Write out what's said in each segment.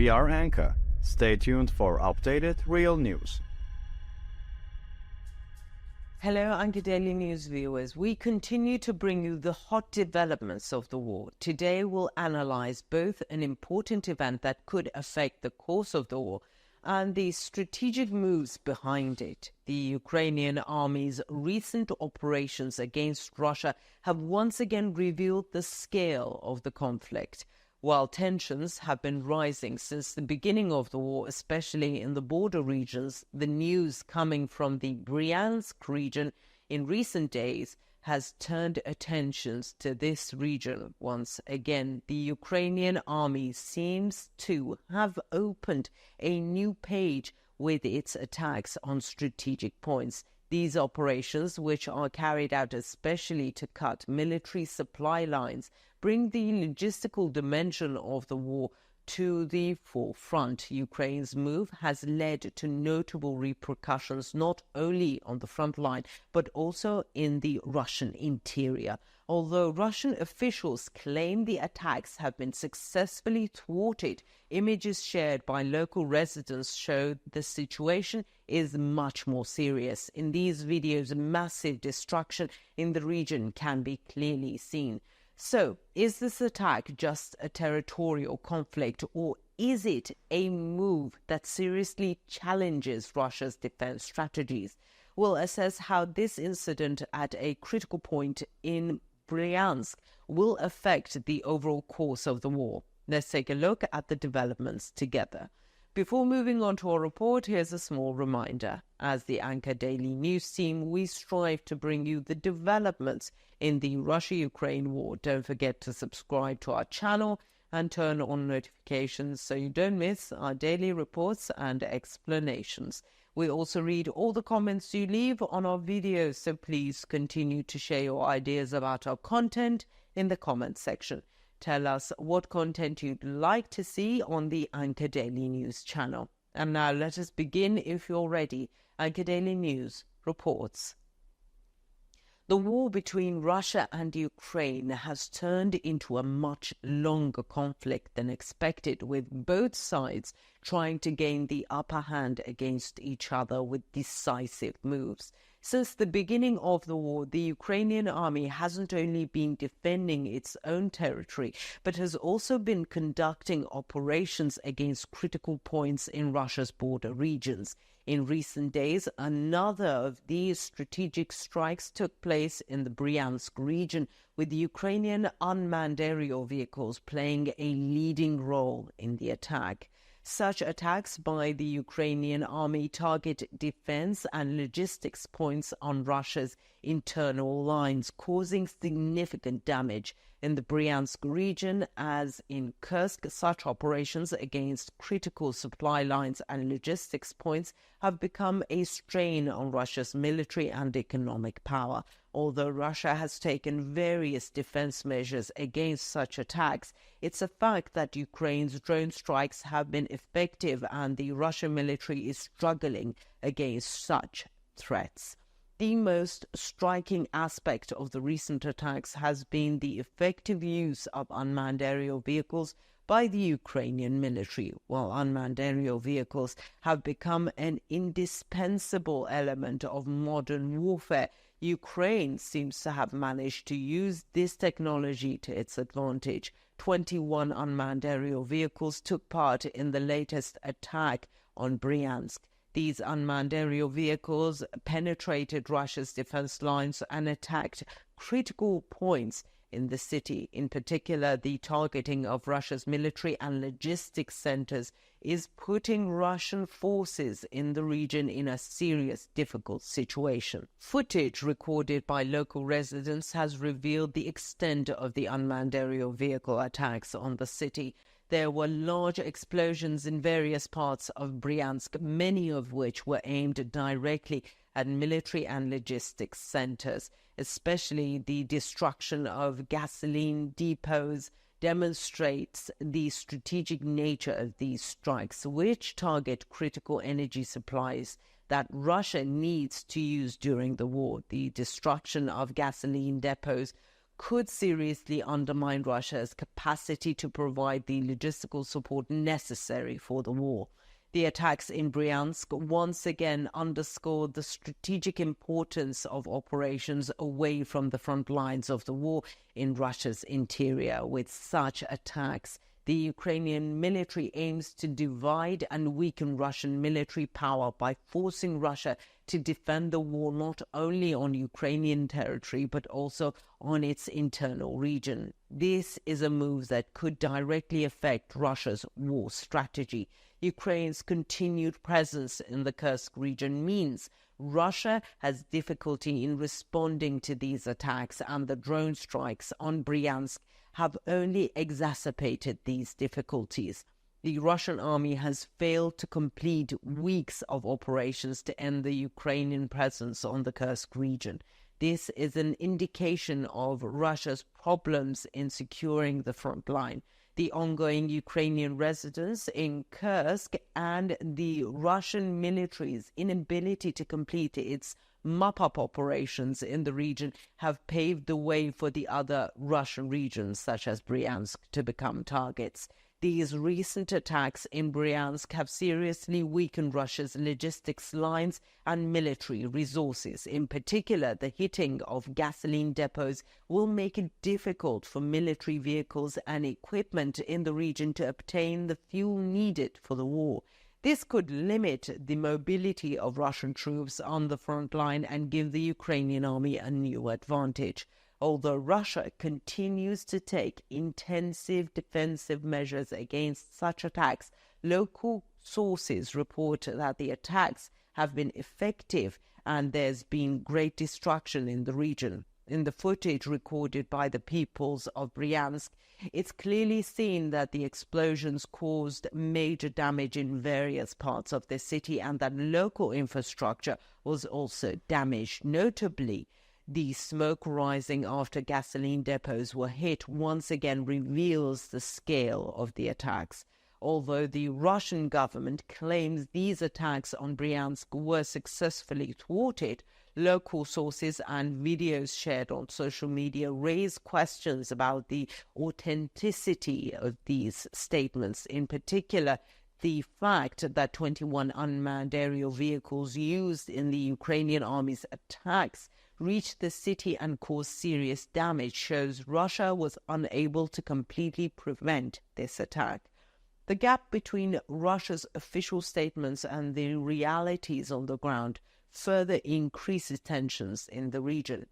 We are Anchor. Stay tuned for updated real news. Hello, Anchor Daily News viewers. We continue to bring you the hot developments of the war. Today we'll analyze both an important event that could affect the course of the war and the strategic moves behind it. The Ukrainian army's recent operations against Russia have once again revealed the scale of the conflict. While tensions have been rising since the beginning of the war, especially in the border regions, the news coming from the Bryansk region in recent days has turned attentions to this region once again. The Ukrainian army seems to have opened a new page with its attacks on strategic points. These operations, which are carried out especially to cut military supply lines, bring the logistical dimension of the war to the forefront. Ukraine's move has led to notable repercussions not only on the front line but also in the Russian interior. Although Russian officials claim the attacks have been successfully thwarted, images shared by local residents show the situation is much more serious. In these videos, massive destruction in the region can be clearly seen. So, is this attack just a territorial conflict, or is it a move that seriously challenges Russia's defense strategies? We'll assess how this incident at a critical point in Bryansk will affect the overall course of the war. Let's take a look at the developments together. Before moving on to our report, here's a small reminder. As the Anchor Daily News team, we strive to bring you the developments in the Russia-Ukraine war. Don't forget to subscribe to our channel and turn on notifications so you don't miss our daily reports and explanations. We also read all the comments you leave on our videos, so please continue to share your ideas about our content in the comments section. Tell us what content you'd like to see on the Anchor Daily News channel. And now let us begin if you're ready. Anchor Daily News reports. The war between Russia and Ukraine has turned into a much longer conflict than expected, with both sides trying to gain the upper hand against each other with decisive moves. Since the beginning of the war, the Ukrainian army hasn't only been defending its own territory, but has also been conducting operations against critical points in Russia's border regions. In recent days, another of these strategic strikes took place in the Bryansk region, with Ukrainian unmanned aerial vehicles playing a leading role in the attack. Such attacks by the Ukrainian army target defense and logistics points on Russia's internal lines, causing significant damage in the Bryansk region. As in Kursk, such operations against critical supply lines and logistics points have become a strain on Russia's military and economic power. Although Russia has taken various defense measures against such attacks, it's a fact that Ukraine's drone strikes have been effective and the Russian military is struggling against such threats. The most striking aspect of the recent attacks has been the effective use of unmanned aerial vehicles by the Ukrainian military. While unmanned aerial vehicles have become an indispensable element of modern warfare, Ukraine seems to have managed to use this technology to its advantage. 21 unmanned aerial vehicles took part in the latest attack on Bryansk. These unmanned aerial vehicles penetrated Russia's defense lines and attacked critical points in the city. In particular, the targeting of Russia's military and logistics centers is putting Russian forces in the region in a serious, difficult situation. Footage recorded by local residents has revealed the extent of the unmanned aerial vehicle attacks on the city. There were large explosions in various parts of Bryansk, many of which were aimed directly at military and logistics centers. Especially the destruction of gasoline depots demonstrates the strategic nature of these strikes, which target critical energy supplies that Russia needs to use during the war. The destruction of gasoline depots could seriously undermine Russia's capacity to provide the logistical support necessary for the war. The attacks in Bryansk once again underscored the strategic importance of operations away from the front lines of the war in Russia's interior. With such attacks, the Ukrainian military aims to divide and weaken Russian military power by forcing Russia to defend the war not only on Ukrainian territory but also on its internal region. This is a move that could directly affect Russia's war strategy. Ukraine's continued presence in the Kursk region means Russia has difficulty in responding to these attacks, and the drone strikes on Bryansk have only exacerbated these difficulties. The Russian army has failed to complete weeks of operations to end the Ukrainian presence on the Kursk region. This is an indication of Russia's problems in securing the front line. The ongoing Ukrainian residence in Kursk and the Russian military's inability to complete its mop-up operations in the region have paved the way for the other Russian regions, such as Bryansk, to become targets. These recent attacks in Bryansk have seriously weakened Russia's logistics lines and military resources. In particular, the hitting of gasoline depots will make it difficult for military vehicles and equipment in the region to obtain the fuel needed for the war. This could limit the mobility of Russian troops on the front line and give the Ukrainian army a new advantage. Although Russia continues to take intensive defensive measures against such attacks, local sources report that the attacks have been effective and there's been great destruction in the region. In the footage recorded by the peoples of Bryansk, it's clearly seen that the explosions caused major damage in various parts of the city and that local infrastructure was also damaged. Notably, the smoke rising after gasoline depots were hit once again reveals the scale of the attacks. Although the Russian government claims these attacks on Bryansk were successfully thwarted, local sources and videos shared on social media raise questions about the authenticity of these statements. In particular, the fact that 21 unmanned aerial vehicles used in the Ukrainian army's attacks reached the city and caused serious damage shows Russia was unable to completely prevent this attack. The gap between Russia's official statements and the realities on the ground further increases tensions in the region.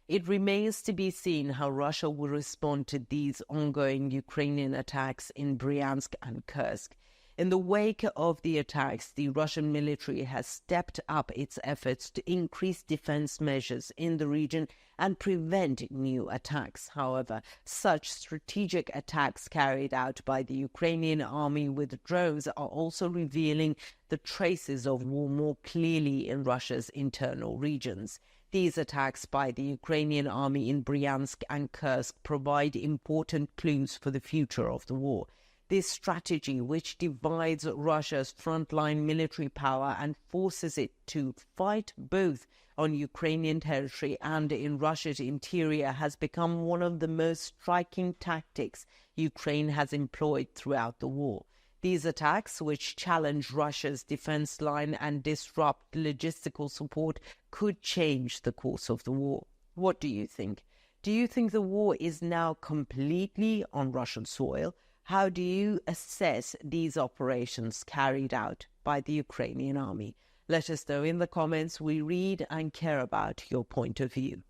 It remains to be seen how Russia will respond to these ongoing Ukrainian attacks in Bryansk and Kursk. In the wake of the attacks, the Russian military has stepped up its efforts to increase defense measures in the region and prevent new attacks. However, such strategic attacks carried out by the Ukrainian army with drones are also revealing the traces of war more clearly in Russia's internal regions. These attacks by the Ukrainian army in Bryansk and Kursk provide important clues for the future of the war. This strategy, which divides Russia's frontline military power and forces it to fight both on Ukrainian territory and in Russia's interior, has become one of the most striking tactics Ukraine has employed throughout the war. These attacks, which challenge Russia's defense line and disrupt logistical support, could change the course of the war. What do you think? Do you think the war is now completely on Russian soil? How do you assess these operations carried out by the Ukrainian army? Let us know in the comments. We read and care about your point of view.